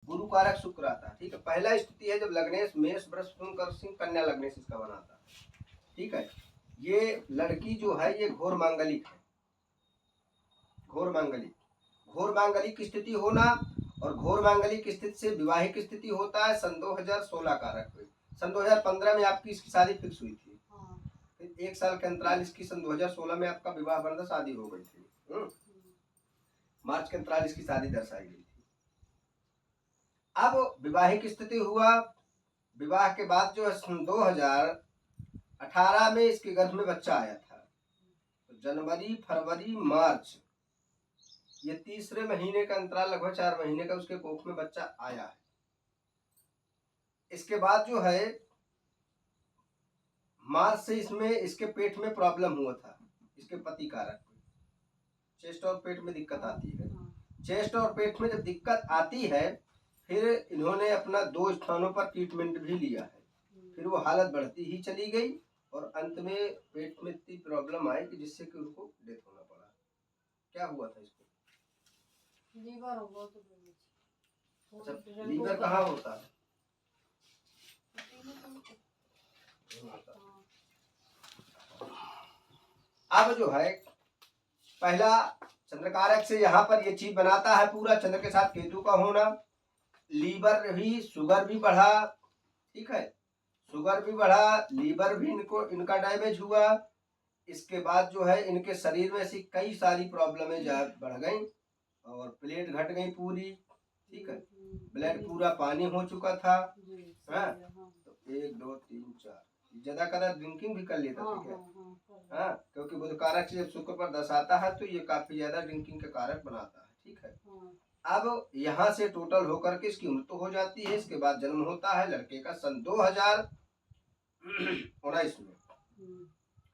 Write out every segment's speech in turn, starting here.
गुरु कारक शुक्र आता है। ठीक है, पहला स्थिति है जब लग्नेश मेष वृष कर सिंह कन्या लग्नेश इसका बनाता है। ठीक है, ये लड़की जो है ये घोर मांगलिक है, घोर मांगलिक। घोर मांगलिक की स्थिति होना और घोर मांगलिक स्थिति से विवाहिक स्थिति होता है सन 2016 कारक हुई। सन 2015 में आपकी इसकी शादी फिक्स हुई थी, फिर 1 साल के अंतराल इसकी सन 2016 में आपका विवाह बंधा शादी हो गई थी। मार्च के अंतराल इसकी शादी दर्शाई गई थी। अब विवाहिक स्थिति हुआ, विवाह के बाद जो है सन 2018 में इसके गर्भ में बच्चा आया था। तो जनवरी फरवरी मार्च ये तीसरे महीने का अंतराल लगभग 4 महीने का उसके कोख में बच्चा आया है। इसके बाद जो है मार्च से इसमें इसके पेट में प्रॉब्लम हुआ था, इसके पति कारक चेस्ट और पेट में दिक्कत आती है। चेस्ट और पेट में जब दिक्कत आती है फिर इन्होंने अपना 2 स्थानों पर ट्रीटमेंट भी लिया है, फिर वो हालत बढ़ती ही चली गई और अंत में पेट में इतनी प्रॉब्लम आई कि जिससे कि उनको डेथ होना पड़ा। क्या हुआ था इसको? लीवर होगा तो अच्छा, लीवर कहाँ होता है? अब जो है पहला चंद्रकारक से यहाँ पर ये चीज बनाता है पूरा, चंद्र के साथ केतु का होना, लीवर भी शुगर भी बढ़ा। ठीक है, शुगर भी बढ़ा, लीवर भी इनका डैमेज हुआ। इसके बाद जो है इनके शरीर में ऐसी कई सारी प्रॉब्लमें बढ़ गई और प्लेट घट गई पूरी। ठीक है, ब्लड पूरा पानी हो चुका था। हाँ, तो 1 2 3 4 ज्यादा कदा ड्रिंकिंग भी कर लेता था क्या? हाँ, क्योंकि बुध कारक से जब शुक्र पर दशा आता है तो ये काफी ज्यादा ड्रिंकिंग का कारक बनाता है। ठीक है, अब यहाँ से टोटल होकर के इसकी मृत्यु हो जाती है। इसके बाद जन्म होता है लड़के का सन 2019 में।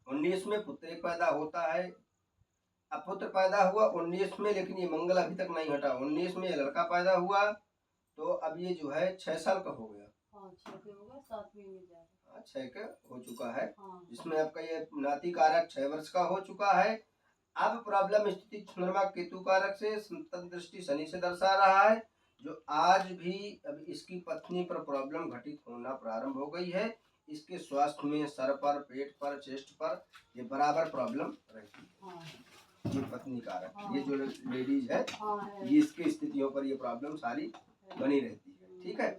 19 में पुत्र पैदा होता है। अब पुत्र पैदा हुआ 19 में, लेकिन ये मंगल अभी तक नहीं हटा। 19 में ये लड़का पैदा हुआ तो अब ये जो है 6 साल का हो गया। 6 का हो चुका है, जिसमें आपका ये नाती कारक 6 वर्ष का हो चुका है। अब प्रॉब्लम स्थिति चंद्रमा केतु कारक से संतत दृष्टि शनि से दर्शा रहा है, जो आज भी अब इसकी पत्नी पर प्रॉब्लम घटित होना प्रारंभ हो गई है। इसके स्वास्थ्य में सर पर, पेट पर, चेस्ट पर ये बराबर प्रॉब्लम रहती है। ये पत्नी कारक, ये जो लेडीज है ये इसकी स्थितियों पर ये प्रॉब्लम सारी बनी रहती है। ठीक है,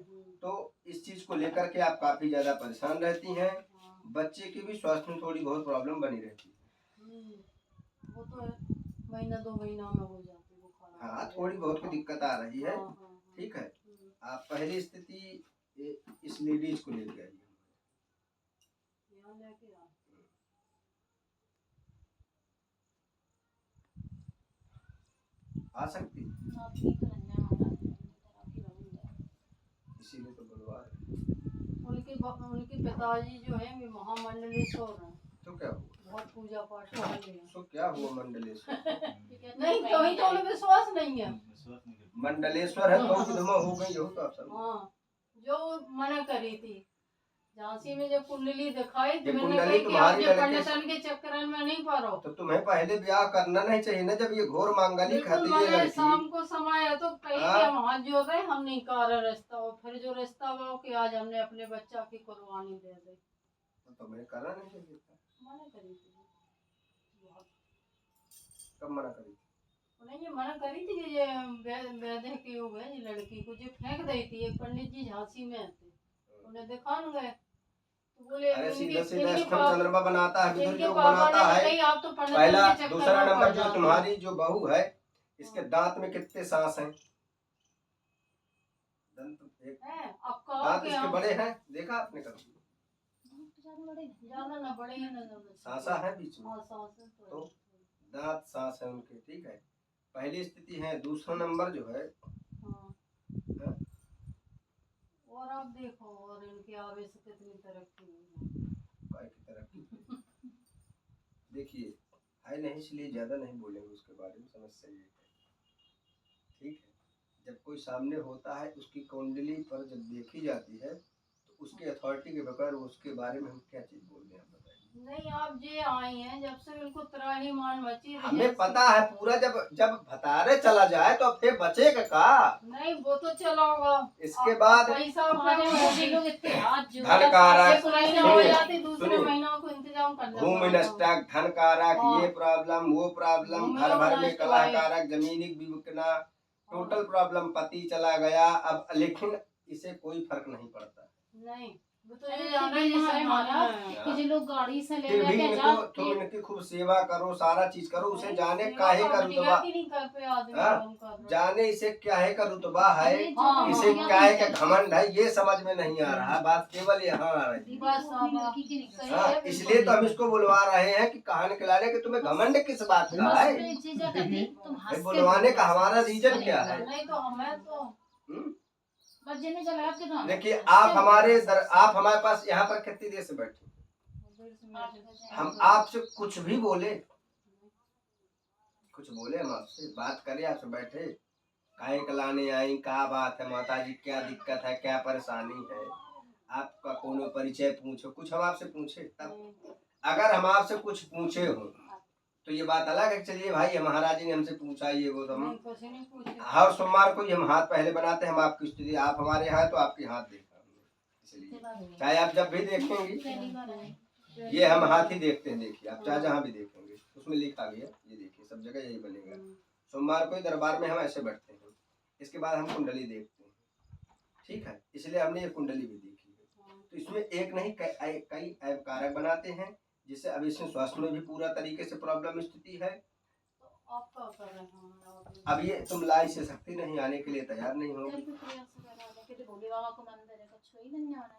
तो इस चीज को लेकर के आप काफी ज्यादा परेशान रहती हैं। बच्चे की भी स्वास्थ्य में थोड़ी बहुत प्रॉब्लम बनी रहती है। वो तो महीना 2 महीना में हो जाती है। हाँ, थोड़ी बहुत की दिक्कत आ रही है। ठीक है, आप पहली स्थिति इस लेडीज को लेके आइए। आ सकती, इसीलिए तो बुलवा रहे। उनके पिताजी जो है वे महामंडलेश्वर हैं। तो क्या हुआ? बहुत पूजा पाठ करते हैं। तो क्या हुआ मंडलेश्वर? नहीं, कहीं तो उन्हें विश्वास नहीं है। मंडलेश्वर है तो विधवा हो गई हो तो आप सब। हाँ, जो मना करी थी झांसी में जब कुंडली दिखाई तो मैंने कुंडली कहा तुम्हारी कि पंडितन के चक्कर में नहीं पड़ो। तो तुम्हें पहले ब्याह करना नहीं चाहिए ना, जब ये घोर मांगलिक है लड़की। शाम को समय है तो कहीं के हम हाथ जोड़ रहे, हम नहीं कर रहे रिश्ता हो, फिर जो रिश्ता हुआ कि आज हमने अपने बच्चा की कुर्बानी दे दी। तो तुम्हें करना नहीं चाहिए था। मना करी थी। कब मना करी? उन्हें ये मना करी थी कि ये वैद्य की हो गए ये लड़की को जो फेंक दी थी। एक पंडित जी झांसी में थे, उन्हें दिखाने गए तो बोले अरे सीधा सीधा चंद्रमा बनाता है, विदुर योग बनाता है। आप तो पहला दूसरा नंबर जो तुम्हारी जो बहू है इसके दांत में कितने सांस हैं? दांत इसके बड़े हैं, देखा आपने कभी? ज्यादा ना बड़े हैं ना ज्यादा सांसा है बीच में। तो दांत सांस है उनके। ठीक है, पहली स्थिति है। दूसरा नंबर जो है और आप देखो और इनके आगे से कितनी तरक्की देखिए है नहीं, इसलिए ज्यादा नहीं बोलेंगे उसके बारे में, समस्या ये है। ठीक है, जब कोई सामने होता है उसकी कुंडली पर जब देखी जाती है तो उसकी अथॉरिटी के बगैर उसके बारे में हम क्या चीज बोल रहे हैं, आप बताइए। नहीं आप जे आई हैं जब से मेरे को त्राही मान मची रही हमें है। पता है पूरा, जब जब भतारे चला जाए तो फिर बचेगा का। नहीं वो तो चला होगा। इसके बाद पैसा हमारे मोदी लोग इतने हाथ जोड़ धन कारक, एक महीना हो जाती दूसरे सुनिए, महीनों को इंतजाम करना भूमि पड़ता। नष्टक, धन कारक, हाँ। ये प्रॉब्लम वो प्रॉब्लम, भूमि घर भर में नष्ट कलह हुआ। कारक, जमीनी बिकना, टोटल प्रॉब्लम, पति चला गया। अब लेकिन इसे कोई फर्क नहीं पड़ता। नहीं वो तो अरे ये जाना ही बीमार सही है माना महाराज है। कि जो लोग गाड़ी से ले फिर भी लेके इनको जाते तुम इनकी खूब सेवा करो, सारा चीज करो, उसे नहीं, जाने सेवा काहे का का बढ़िया रुतबा, कि नहीं कर पे आदमी हाँ, काम कर रहा है। जाने इसे क्या है का रुतबा है, अरे जो हाँ, इसे बढ़िया क्या है नहीं का घमंड है, ये समझ में नहीं आ रहा। बात केवल यहाँ आ रही है। बस वो अपनी अब लड़की की नहीं सही करती। हाँ, है, बिल्कुल इसलिए तो हम नहीं। इसको बुलवा रहे हैं कि कहानी खिलाने के तुम्हें घमंड किस बात का बस है। मैं एक चीज कहती तुम हंस भाई के बुलवाने का बोलो, हमारा रीजन हंस के क्या बोलो। है? नहीं तो हमें तो हम्म? बस जिन्हें जला के दो। देखिए हंस के आप बोलो। आप हमारे पास यहाँ पर कितनी देर से बैठे, हम आपसे कुछ भी बोले, कुछ बोले, हम आपसे बात करें, आपसे बैठे, काहे कलाने आई, क्या बात है माता जी, क्या दिक्कत है, क्या परेशानी है, आपका कोनो परिचय पूछो, कुछ हम आपसे पूछे तब। अगर हम आपसे कुछ पूछे हो तो ये बात अलग है, चलिए भाई हम महाराज जी ने हमसे पूछा ये वो, तो हम नहीं, कुछ नहीं पूछे। हर सोमवार को ये हम हाथ पहले बनाते हैं, हम आपकी स्थिति, आप हमारे यहाँ है तो आपके हाथ देखा हमने, इसलिए चाहे आप जब भी देखेंगे पहली बार आए। ये हम हाथ ही देखते हैं। देखिए आप चाहे जहाँ भी देखेंगे उसमें लिखा गया, ये देखिए सब जगह यही बनेगा। सोमवार को ही दरबार में हम ऐसे बैठते हैं, इसके बाद हम कुंडली देखते हैं, ठीक है, इसलिए हमने ये कुंडली भी देखी है। तो इसमें एक नहीं कई ऐप कारक बनाते हैं, जिससे अब इसमें स्वास्थ्य में भी पूरा तरीके से प्रॉब्लम स्थिति है। तो आप क्या कर रहे हैं? अब ये तुम लाई से शक्ति नहीं, आने के लिए तैयार नहीं हो। चल फिर प्रयास करा दे कि भोले बाबा को मंदिर है, कुछ ही नहीं आ रहा।